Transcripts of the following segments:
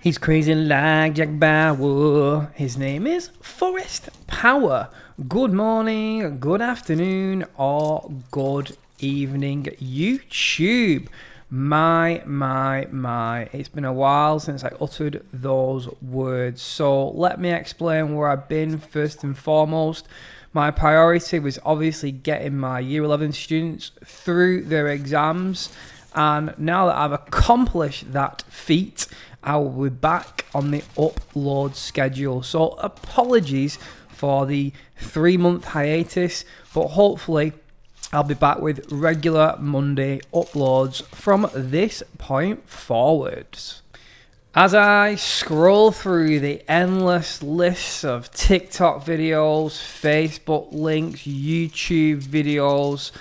He's crazy like Jack Bauer. His name is Forrest Power. Good morning, good afternoon, or good evening, YouTube. My. It's been a while since I uttered those words. So let me explain where I've been first and foremost. My priority was obviously getting my Year 11 students through their exams. And now that I've accomplished that feat, I will be back on the upload schedule. So apologies for the 3-month hiatus, but hopefully I'll be back with regular Monday uploads from this point forwards. As I scroll through the endless lists of TikTok videos, Facebook links, YouTube videos,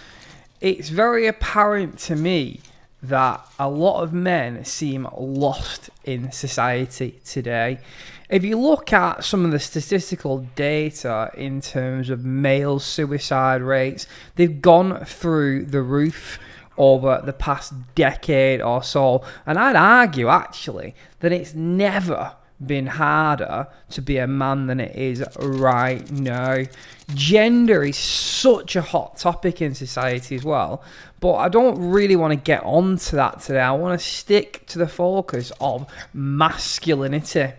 it's very apparent to me that a lot of men seem lost in society today. If you look at some of the statistical data in terms of male suicide rates, they've gone through the roof over the past decade or so. And I'd argue, actually, that it's never been harder to be a man than it is right now. Gender is such a hot topic in society as well, but I don't really want to get onto that today. I want to stick to the focus of masculinity.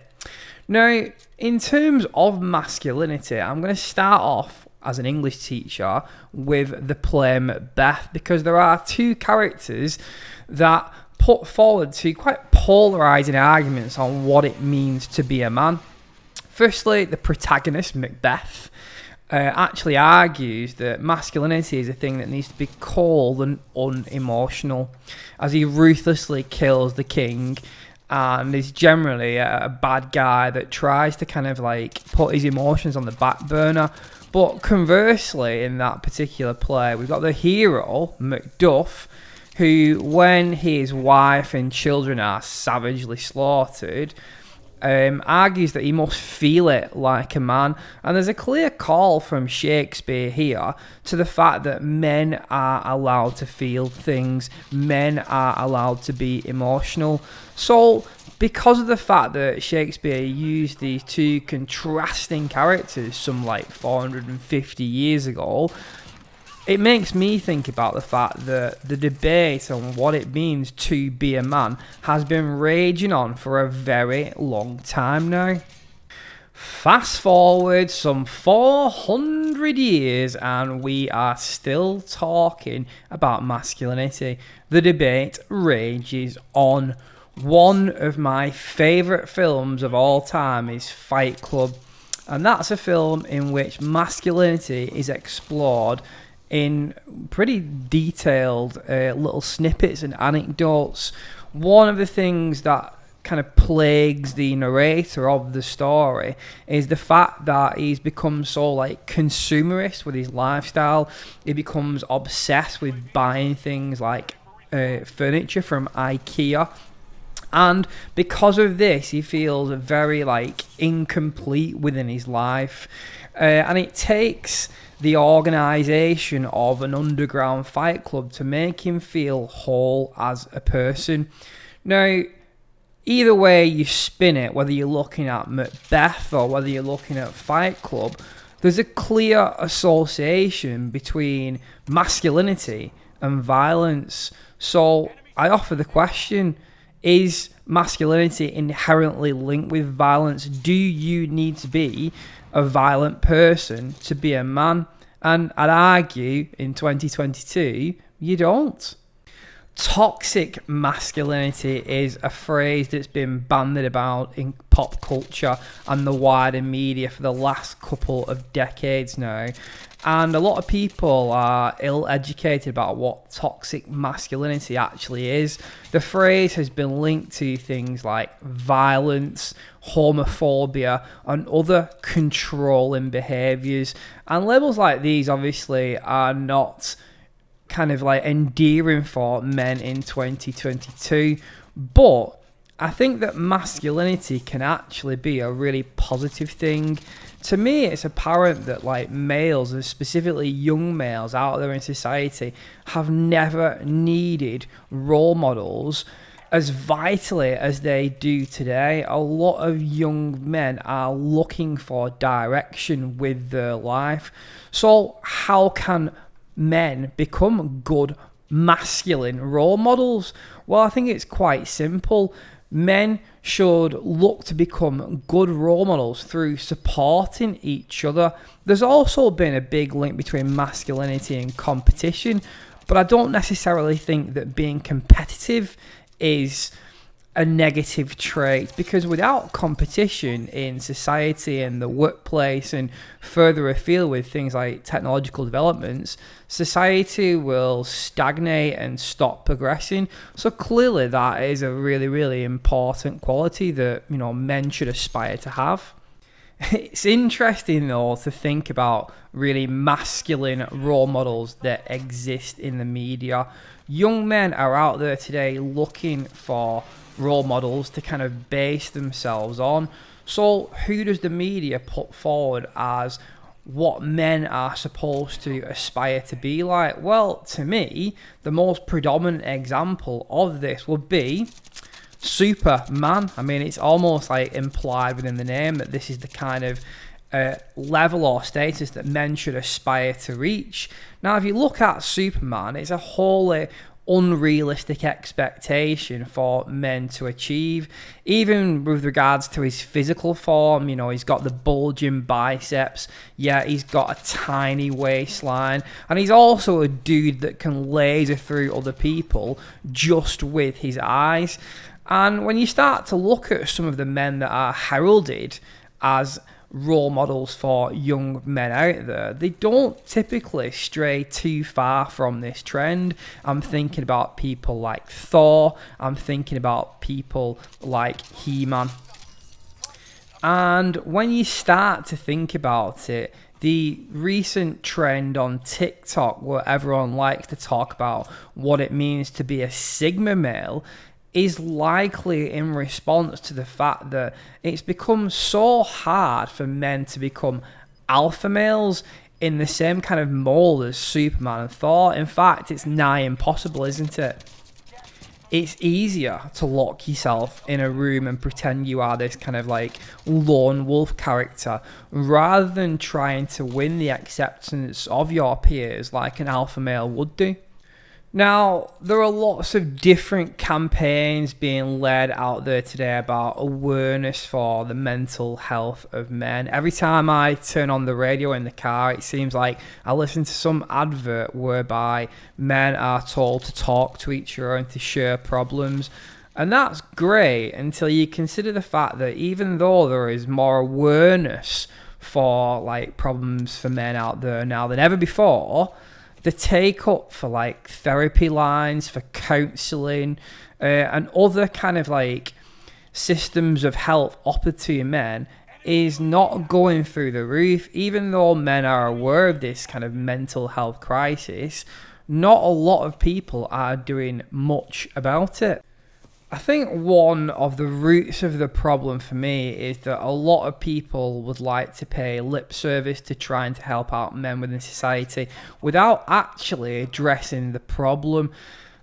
Now, in terms of masculinity, I'm going to start off as an English teacher with the play Macbeth, because there are two characters that put forward two quite polarising arguments on what it means to be a man. Firstly, the protagonist, Macbeth, actually argues that masculinity is a thing that needs to be cold and unemotional, as he ruthlessly kills the king and is generally a bad guy that tries to kind of like put his emotions on the back burner. But conversely, in that particular play, we've got the hero, Macduff, who, when his wife and children are savagely slaughtered, argues that he must feel it like a man. And there's a clear call from Shakespeare here to the fact that men are allowed to feel things, men are allowed to be emotional. So because of the fact that Shakespeare used these two contrasting characters some like 450 years ago, it makes me think about the fact that the debate on what it means to be a man has been raging on for a very long time now. Fast forward some 400 years and we are still talking about masculinity. The debate rages on. One of my favourite films of all time is Fight Club, and that's a film in which masculinity is explored in pretty detailed little snippets and anecdotes. One of the things that kind of plagues the narrator of the story is the fact that he's become so like consumerist with his lifestyle. He becomes obsessed with buying things like furniture from IKEA. And because of this, he feels very like incomplete within his life. And it takes the organisation of an underground fight club to make him feel whole as a person. Now, either way you spin it, whether you're looking at Macbeth or whether you're looking at Fight Club, there's a clear association between masculinity and violence. So I offer the question, is masculinity inherently linked with violence? Do you need to be a violent person to be a man? And I'd argue in 2022, you don't. Toxic masculinity is a phrase that's been bandied about in pop culture and the wider media for the last couple of decades now. And a lot of people are ill-educated about what toxic masculinity actually is. The phrase has been linked to things like violence, homophobia, and other controlling behaviours. And labels like these obviously are not kind of like endearing for men in 2022. But I think that masculinity can actually be a really positive thing. To me, it's apparent that like males, and specifically young males out there in society, have never needed role models as vitally as they do today, a lot of young men are looking for direction with their life. So how can men become good masculine role models? Well, I think it's quite simple. Men should look to become good role models through supporting each other. There's also been a big link between masculinity and competition, but I don't necessarily think that being competitive is a negative trait, because without competition in society and the workplace and further afield with things like technological developments, society will stagnate and stop progressing. So clearly that is a really, really important quality that, you know, men should aspire to have. It's interesting though to think about really masculine role models that exist in the media. Young men are out there today looking for role models to kind of base themselves on. So who does the media put forward as what men are supposed to aspire to be like? Well, to me, the most predominant example of this would be Superman. I mean, it's almost like implied within the name that this is the kind of level or status that men should aspire to reach. Now, if you look at Superman, it's a wholly unrealistic expectation for men to achieve, even with regards to his physical form. You know, he's got the bulging biceps, yeah, he's got a tiny waistline, and he's also a dude that can laser through other people just with his eyes. And when you start to look at some of the men that are heralded as role models for young men out there, they don't typically stray too far from this trend. I'm thinking about people like Thor, I'm thinking about people like He-Man. And when you start to think about it, the recent trend on TikTok where everyone likes to talk about what it means to be a Sigma male is likely in response to the fact that it's become so hard for men to become alpha males in the same kind of mold as Superman and Thor. In fact, it's nigh impossible, isn't it? It's easier to lock yourself in a room and pretend you are this kind of like lone wolf character rather than trying to win the acceptance of your peers like an alpha male would do. Now, there are lots of different campaigns being led out there today about awareness for the mental health of men. Every time I turn on the radio in the car, it seems like I listen to some advert whereby men are told to talk to each other and to share problems. And that's great until you consider the fact that even though there is more awareness for like problems for men out there now than ever before, the take up for like therapy lines, for counselling, and other kind of like systems of help offered to men is not going through the roof. Even though men are aware of this kind of mental health crisis, not a lot of people are doing much about it. I think one of the roots of the problem for me is that a lot of people would like to pay lip service to trying to help out men within society without actually addressing the problem.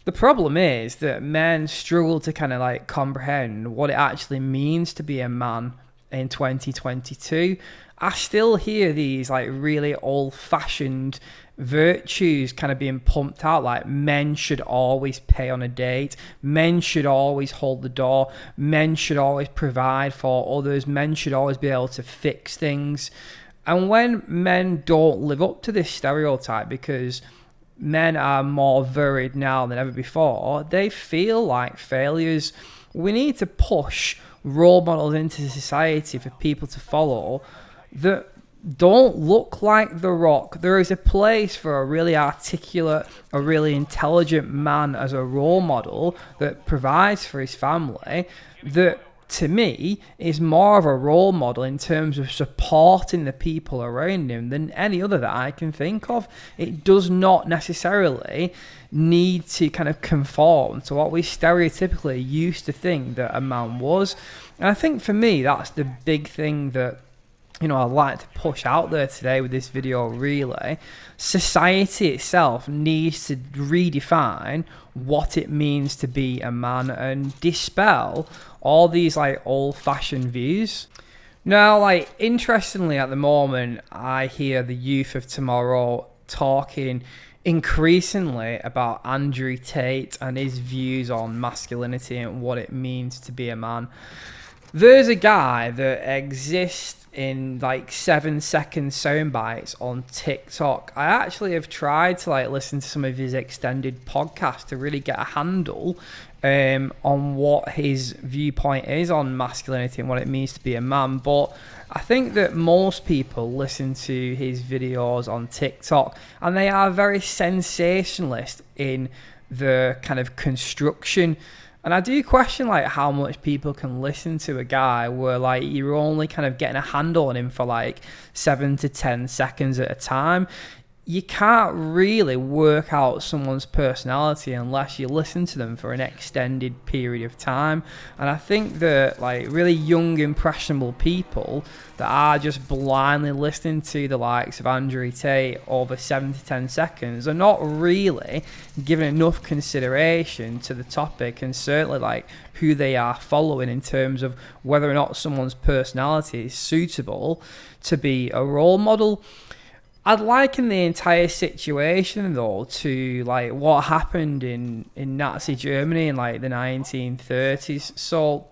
The problem is that men struggle to kind of like comprehend what it actually means to be a man in 2022. I still hear these like really old-fashioned virtues kind of being pumped out, like men should always pay on a date, men should always hold the door, men should always provide for others, men should always be able to fix things. And when men don't live up to this stereotype, because men are more varied now than ever before, they feel like failures. We need to push role models into society for people to follow that don't look like The Rock. There is a place for a really articulate, a really intelligent man as a role model that provides for his family, that to me is more of a role model in terms of supporting the people around him than any other that I can think of. It does not necessarily need to kind of conform to what we stereotypically used to think that a man was. And I think for me, that's the big thing that I'd like to push out there today with this video really. Society itself needs to redefine what it means to be a man and dispel all these like old-fashioned views. Now, like, interestingly, at the moment, I hear the youth of tomorrow talking increasingly about Andrew Tate and his views on masculinity and what it means to be a man. There's a guy that exists in like 7-second sound bites on TikTok. I actually have tried to like listen to some of his extended podcasts to really get a handle on what his viewpoint is on masculinity and what it means to be a man. But I think that most people listen to his videos on TikTok and they are very sensationalist in the kind of construction. And I do question like how much people can listen to a guy where like you're only kind of getting a handle on him for like 7 to 10 seconds at a time. You can't really work out someone's personality unless you listen to them for an extended period of time. And I think that like really young, impressionable people that are just blindly listening to the likes of Andrew Tate over 7 to 10 seconds are not really giving enough consideration to the topic, and certainly like who they are following in terms of whether or not someone's personality is suitable to be a role model. I'd liken the entire situation though to like what happened in Nazi Germany in like the 1930s. So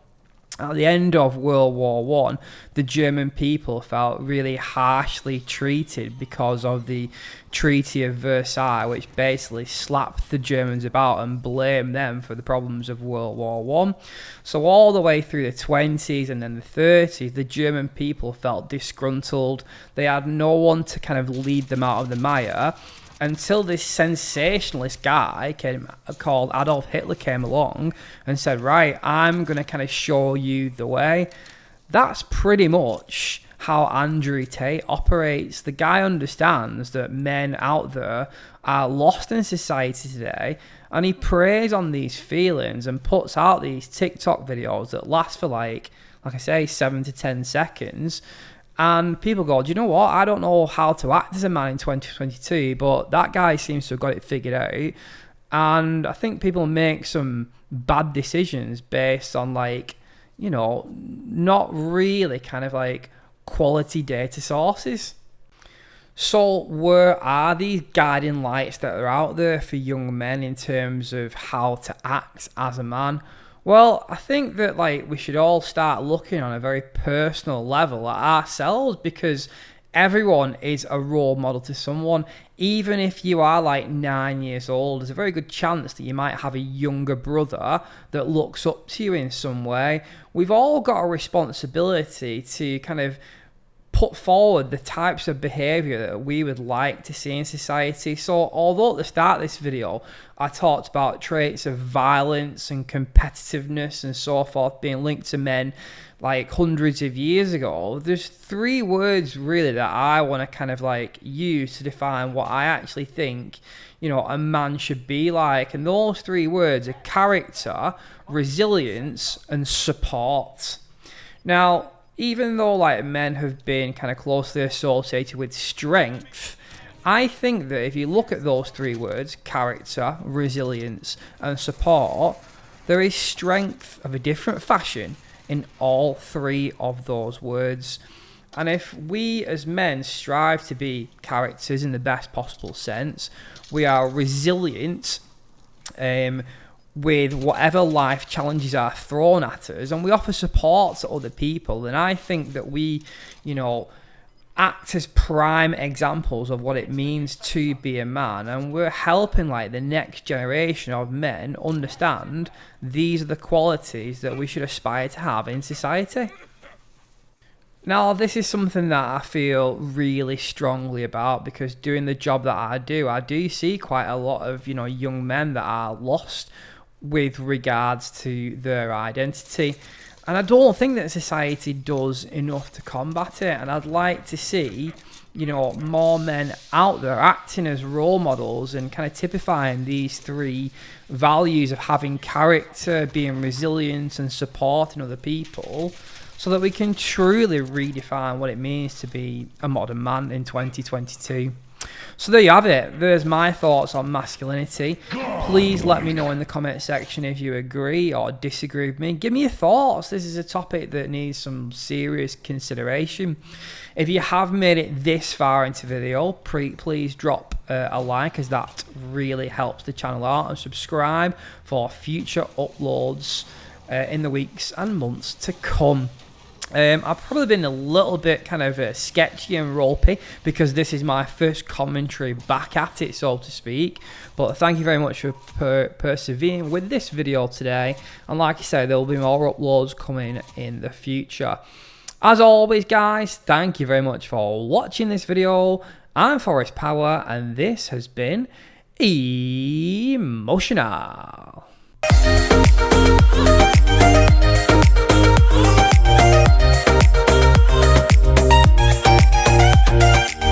at the end of World War One, the German people felt really harshly treated because of the Treaty of Versailles, which basically slapped the Germans about and blamed them for the problems of World War One. So all the way through the 20s and then the 30s, the German people felt disgruntled. They had no one to kind of lead them out of the mire, until this sensationalist guy called Adolf Hitler came along and said, right, I'm going to kind of show you the way. That's pretty much how Andrew Tate operates. The guy understands that men out there are lost in society today, and he preys on these feelings and puts out these TikTok videos that last for like I say, 7 to 10 seconds. And people go, do you know what? I don't know how to act as a man in 2022, but that guy seems to have got it figured out. And I think people make some bad decisions based on like, not really kind of like quality data sources. So where are these guiding lights that are out there for young men in terms of how to act as a man? Well, I think that like we should all start looking on a very personal level at ourselves, because everyone is a role model to someone. Even if you are like 9 years old, there's a very good chance that you might have a younger brother that looks up to you in some way. We've all got a responsibility to kind of put forward the types of behaviour that we would like to see in society. So although at the start of this video I talked about traits of violence and competitiveness and so forth being linked to men like hundreds of years ago, there's 3 words really that I want to kind of like use to define what I actually think a man should be like. And those 3 words are character, resilience and support. Now, even though like men have been kind of closely associated with strength, I think that if you look at those 3 words, character, resilience and support, there is strength of a different fashion in all 3 of those words. And if we as men strive to be characters in the best possible sense, we are resilient with whatever life challenges are thrown at us, and we offer support to other people, then I think that we, act as prime examples of what it means to be a man, and we're helping like the next generation of men understand these are the qualities that we should aspire to have in society. Now, this is something that I feel really strongly about, because doing the job that I do see quite a lot of, young men that are lost with regards to their identity. And I don't think that society does enough to combat it. And I'd like to see, more men out there acting as role models and kind of typifying these 3 values of having character, being resilient and supporting other people, so that we can truly redefine what it means to be a modern man in 2022. So there you have it. There's my thoughts on masculinity. Please let me know in the comment section if you agree or disagree with me. Give me your thoughts. This is a topic that needs some serious consideration. If you have made it this far into the video, please drop a like, as that really helps the channel out, and subscribe for future uploads in the weeks and months to come. I've probably been a little bit kind of sketchy and ropey because this is my first commentary back at it, so to speak. But thank you very much for persevering with this video today. And like I said, there will be more uploads coming in the future. As always, guys, thank you very much for watching this video. I'm Forrest Power, and this has been Emotional.